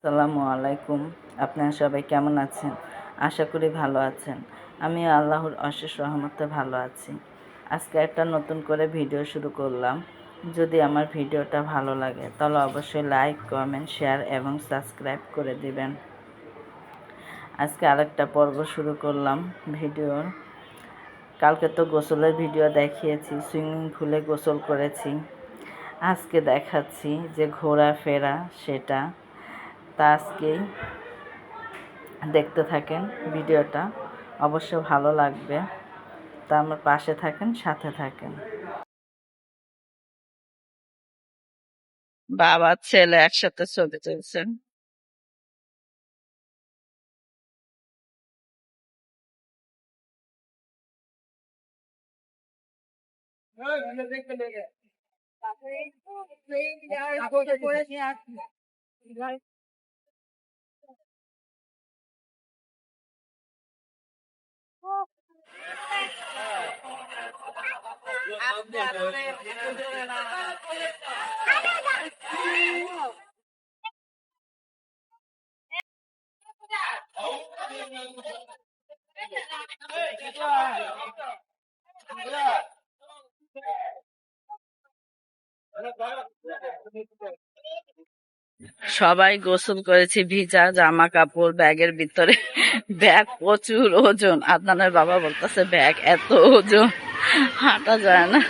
আসসালামু আলাইকুম। আপনারা সবাই কেমন আছেন? আশা করি ভালো আছেন। আমি আল্লাহর অশেষ রহমতে ভালো আছি। আজকে একটা নতুন করে ভিডিও শুরু করলাম। যদি আমার ভিডিওটা ভালো লাগে তাহলে অবশ্যই লাইক, কমেন্ট, শেয়ার এবং সাবস্ক্রাইব করে দিবেন। আজকে আরেকটা পর্ব শুরু করলাম ভিডিওর। কালকে তো গোসলের ভিডিও দেখিয়েছি, সুইমিং পুলে গোসল করেছি। আজকে দেখাচ্ছি যে ঘোরাফেরা সেটা। তা আজকেই দেখতে থাকেন ভিডিওটা, অবশ্য ভালো লাগবে। তা আমার পাশে থাকেন, সাথে থাকেন। বাবা ছেলে একসাথে ছবি তুলছেন। সবাই গোসল করেছি, ভিজা জামা কাপড় ব্যাগের ভিতরে। ব্যাগ প্রচুর ওজন। আদনানের বাবা বলতেছে ব্যাগ এত ওজন হাঁটা যায় না।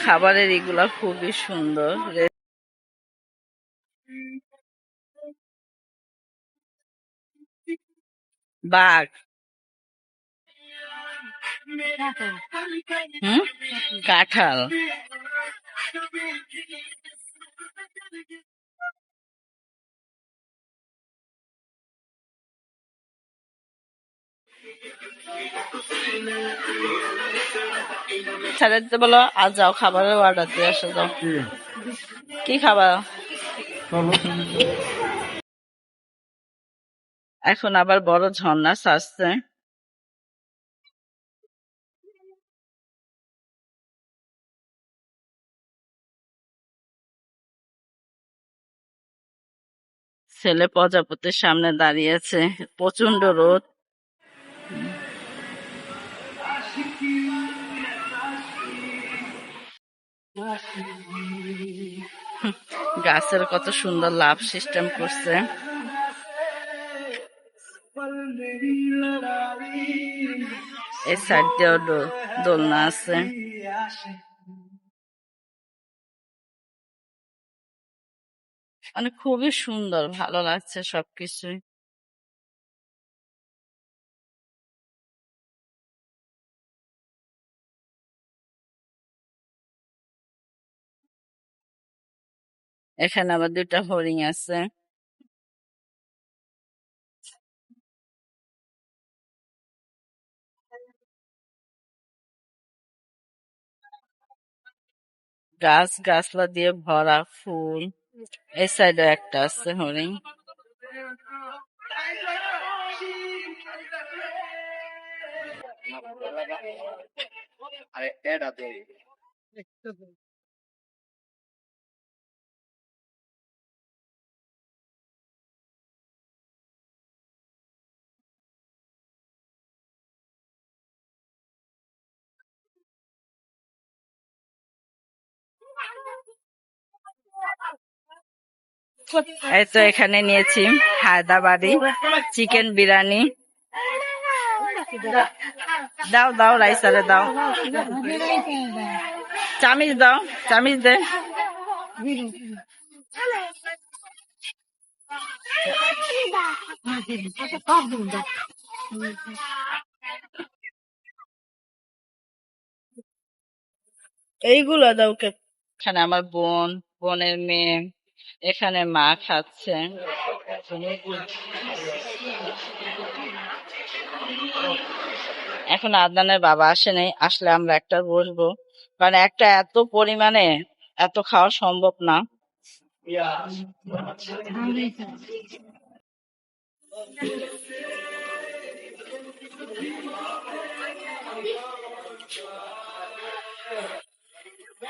খাবারের এগুলা খুবই সুন্দর। বাঘ। কাঁঠাল। ছেড়ে দিতে বলো, আর যাও খাবারের অর্ডার দিয়ে আসো, যাও। কি খাবার? এখন আবার বড় ঝর্ণা ছাড়ছে। ছেলে প্রজাপতির সামনে দাঁড়িয়েছে, প্রচন্ড রোদ। গাছের কত সুন্দর লাভ সিস্টেম করছে। এই সাইড দিয়েও দোলনা আছে। মানে খুবই সুন্দর, ভালো লাগছে সবকিছুই। এখানে আবার দুটা হরিণ আছে। গাছ গাছলা দিয়ে ভরা ফুল। এই সাইডে একটা আছে হরিণ। এই তো এখানে নিয়েছি হায়দ্রাবাদি চিকেন বিরিয়ানি। দাও দাও রাইসারে দাও, চামিচ দাও, চামিচ দে। এইগুলো দাও কে। এখানে আমার বোন, বোনের মেয়ে, এখানে মা খাচ্ছে। এখন আদনানের বাবা আসে নাই, আসলে আমরা একটা বসবো, কারণ একটা এত পরিমাণে এত খাওয়া সম্ভব না। এই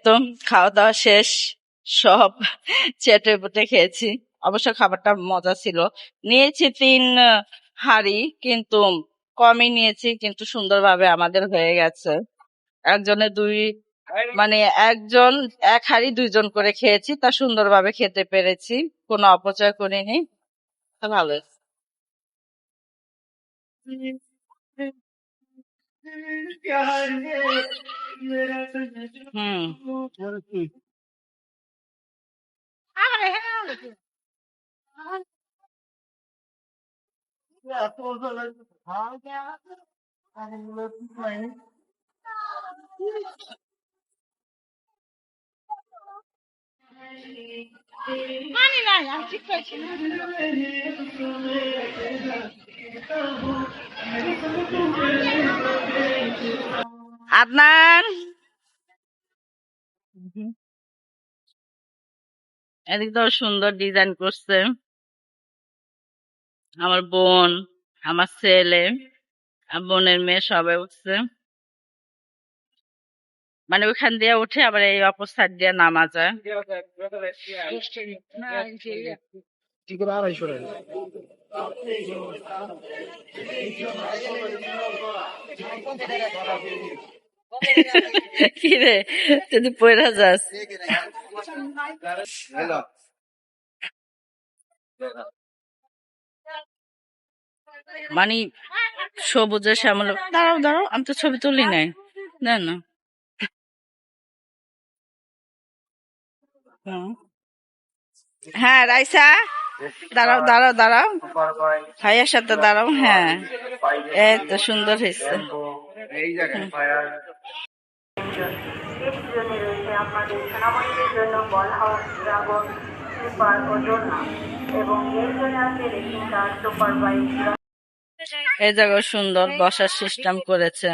তো খাওয়া দাওয়া শেষ, সব চেটে পুটে খেয়েছি। অবশ্য খাবারটা মজা ছিল। নিয়েছি 3 হাঁড়ি, কিন্তু কমই নিয়েছি, কিন্তু সুন্দরভাবে আমাদের হয়ে গেছে। একজনে দুই, মানে একজন 1 হাঁড়ি 2 জন করে খেয়েছি, তা সুন্দরভাবে খেতে পেরেছি, কোনো অপচয় করিনি। তা ভালো হয়েছে। হুম। আদনান, এদিক তো সুন্দর ডিজাইন করছে আমার বোন, আমার ছেলে, আর বোনের মেয়ে সবাই উঠছে। মানে ওখান দিয়ে উঠে আবার এই অপর সাইড দিয়ে নামা যায়। কি রে, যদি পয়রা যাস। মানে সবুজে শ্যামল, দাঁড়াও দাঁড়াও, আমি তো ছবি তুলি নাই, না না। হুম। হ্যাঁ রাইসা, দাঁড়াও দাঁড়াও দাঁড়াও, ভাইয়ের সাথে দাঁড়াও। হ্যাঁ, এই তো সুন্দর হয়েছে। রয়েছে আপনাদের সোনামণিদের জন্য বল হাউস, ড্রাগন, স্লিপার ও দোলনা, এবং এই জন্য আছে রেসিং কার, সুপার বাইক। এই জায়গায় সুন্দর বসার সিস্টেম করেছে,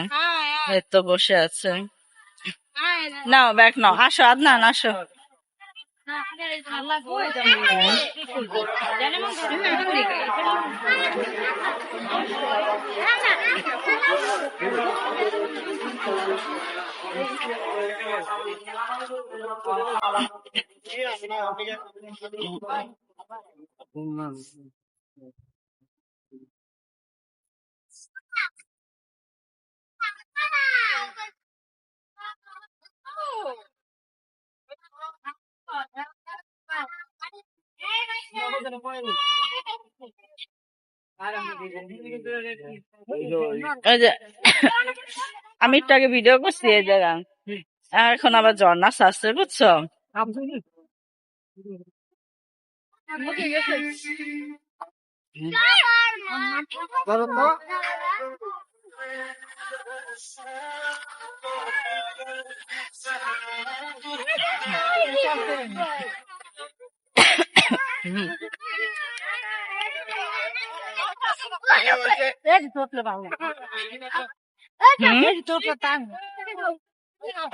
এই তো বসে আছে। নাও ব্যাগ নাও, আসো আদনান আসো। এই যে আমি একটু আগে ভিডিও করছি এই জায়গা, এখন আবার ঝর্ণা আসছে বুঝছো।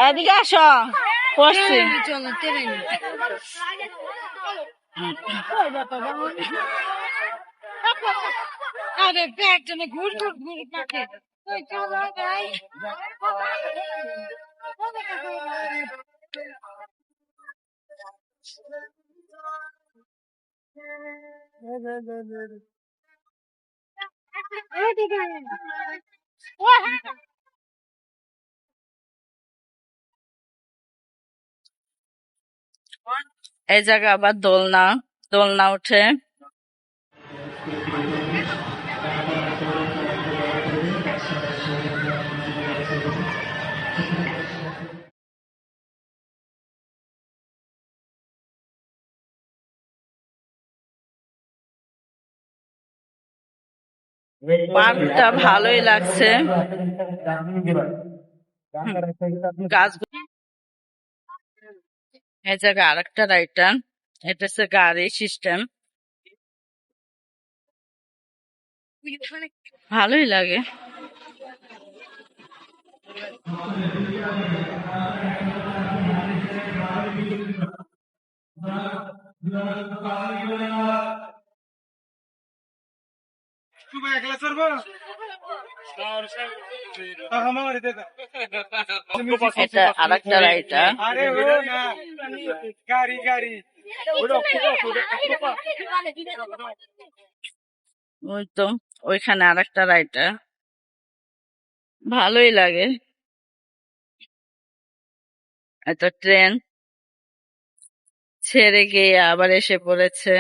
এদিকে আসো, পড়ছি। আরে ব্যাগটা ঘুর ঘুর ঘুর পাকে এই জায়গা আবার দোলনা, দোলনা উঠে। পার্কটা ভালোই লাগছে, গাছ। এই জায়গায় আরেকটা রাইটার, এটা হচ্ছে গাড়ি সিস্টেম, ভালোই লাগে। এটা আরেকটা রাইডটা। ওই তো ওইখানে আরেকটা রাইডটা, ভালোই লাগে। এত ট্রেন ছেড়ে গিয়ে আবার এসে পড়েছে।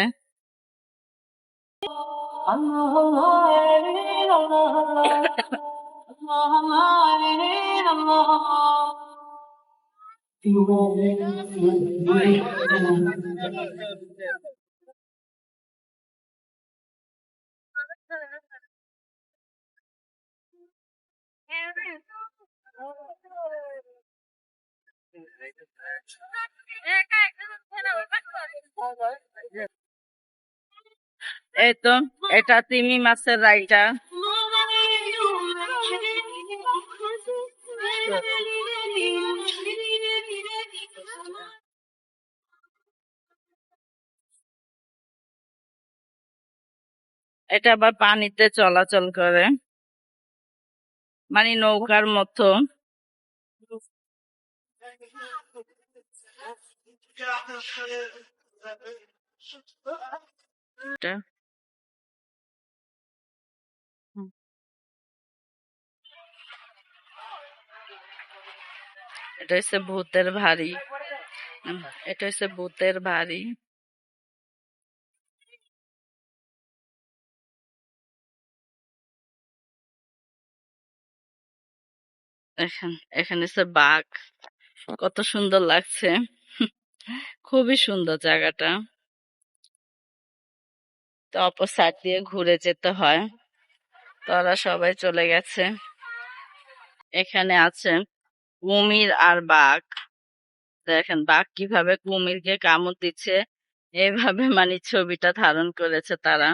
এই তো এটা তিমি মাছের রাইটা। এটা আবার পানিতে চলাচল করে, মানে নৌকার মতো। এটা এটা হচ্ছে ভূতের বাড়ি। এটা হচ্ছে ভূতের বাড়ি। এখানে হচ্ছে বাঘ, কত সুন্দর লাগছে। খুবই সুন্দর জায়গাটা। তো অপর সাইড দিয়ে ঘুরে যেতে হয়, তারা সবাই চলে গেছে। এখানে আছে কুমির আর বাঘ। দেখেন বাঘ কিভাবে কুমিরকে কামড় দিচ্ছে, এইভাবে মানে ছবিটা ধারণ করেছে তারা।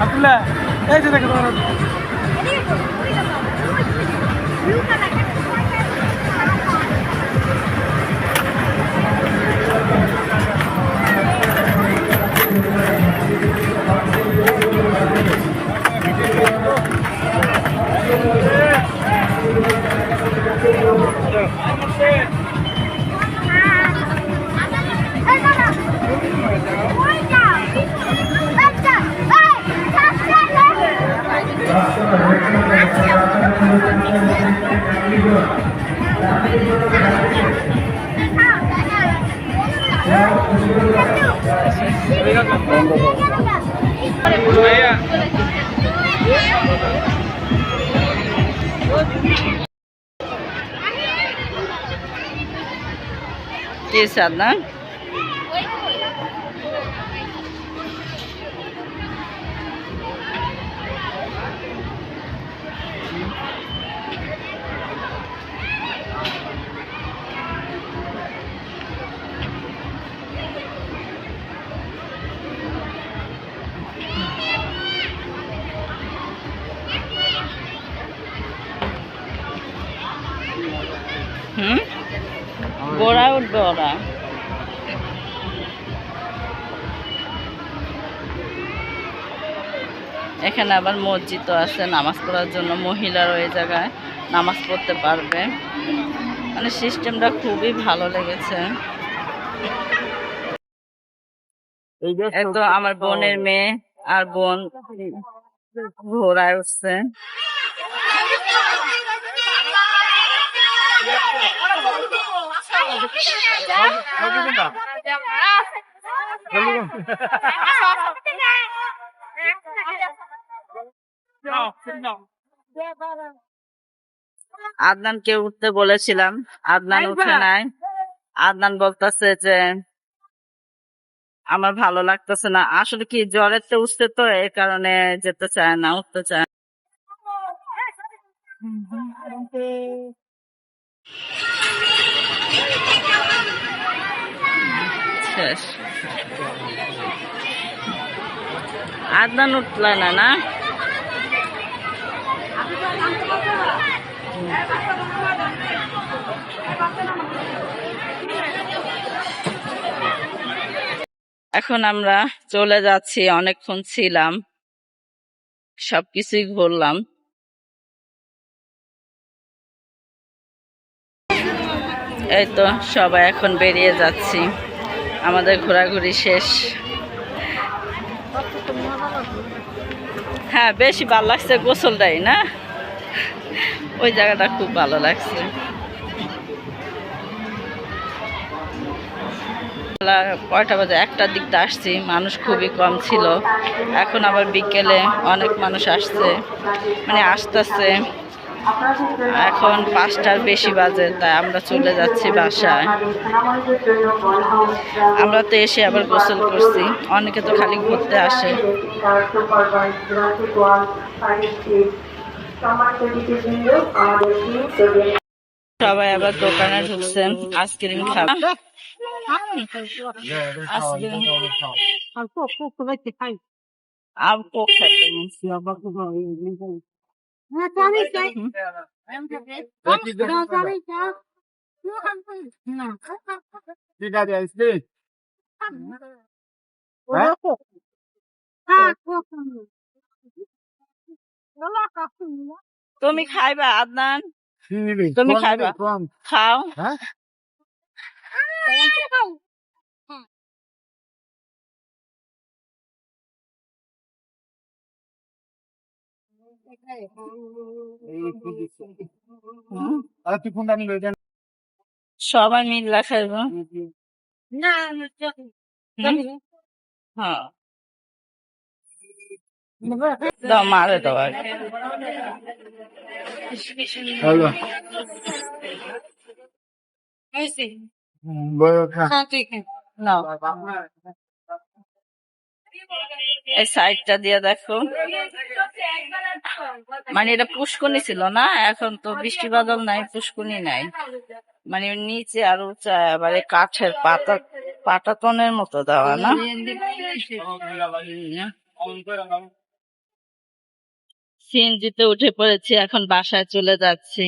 আব্দুল্লাহ এই যে দেখো তোমার কি স্বাদ না? দেখবে ওরা। এখানে আবার মসজিদও আছে নামাজ পড়ার জন্য, মহিলারা এই জায়গায় নামাজ পড়তে পারবে। মানে সিস্টেমটা খুবই ভালো লেগেছে। এই তো আমার বোনের মেয়ে আর বোন ঘোড়ায় উঠছে। আদনানকে উঠতে বলেছিলাম, আদনান উঠে নাই। আদনান বলতেছে যে আমার ভালো লাগতেছে না। আসলে কি জ্বরের তো উঠছে, তো এই কারণে যেতে চায় না, উঠতে চায় না। শেষ। আদনান উঠলে না না। এখন আমরা চলে যাচ্ছি, অনেকক্ষণ ছিলাম, সবকিছুই ঘুরলাম। এই তো সবাই এখন বেরিয়ে যাচ্ছি, আমাদের ঘোরাঘুরি শেষ। হ্যাঁ, বেশি ভালো লাগছে গোসলটাই না, ওই জায়গাটা খুব ভালো লাগছে। কয়টা বাজে, 1টার দিকটা আসছি, মানুষ খুবই কম ছিল। এখন আবার বিকেলে অনেক মানুষ আসছে, মানে আসতেছে। এখন 5টার বেশি বাজে, তাই আমরা চলে যাচ্ছি বাসায়। আমরা তো এসে আবার গোসল করছি, অনেকে তো খালি ঘুরতে আসে। সবাই আবার দোকানে ঢুকছেন, আইসক্রিম খাবে। আর কোক খাইতে। তুমি খাইবা আদনান? তুমি খাইবা? খাও। সবাই মিল্লা খাইব। হ্যাঁ, দাও মারে দাও আগে। নাও, এই সাইডটা দিয়ে দেখো। মানে এটা পুষ্কুনি ছিল না, এখন তো বৃষ্টি বাদল নাই, পুষ্কুনি নাই। মানে নিচে আর উঁচা, এবারে কাঠের পাটাতনের মতো দেওয়া না। সিএনজিতে উঠে পড়েছি, এখন বাসায় চলে যাচ্ছি।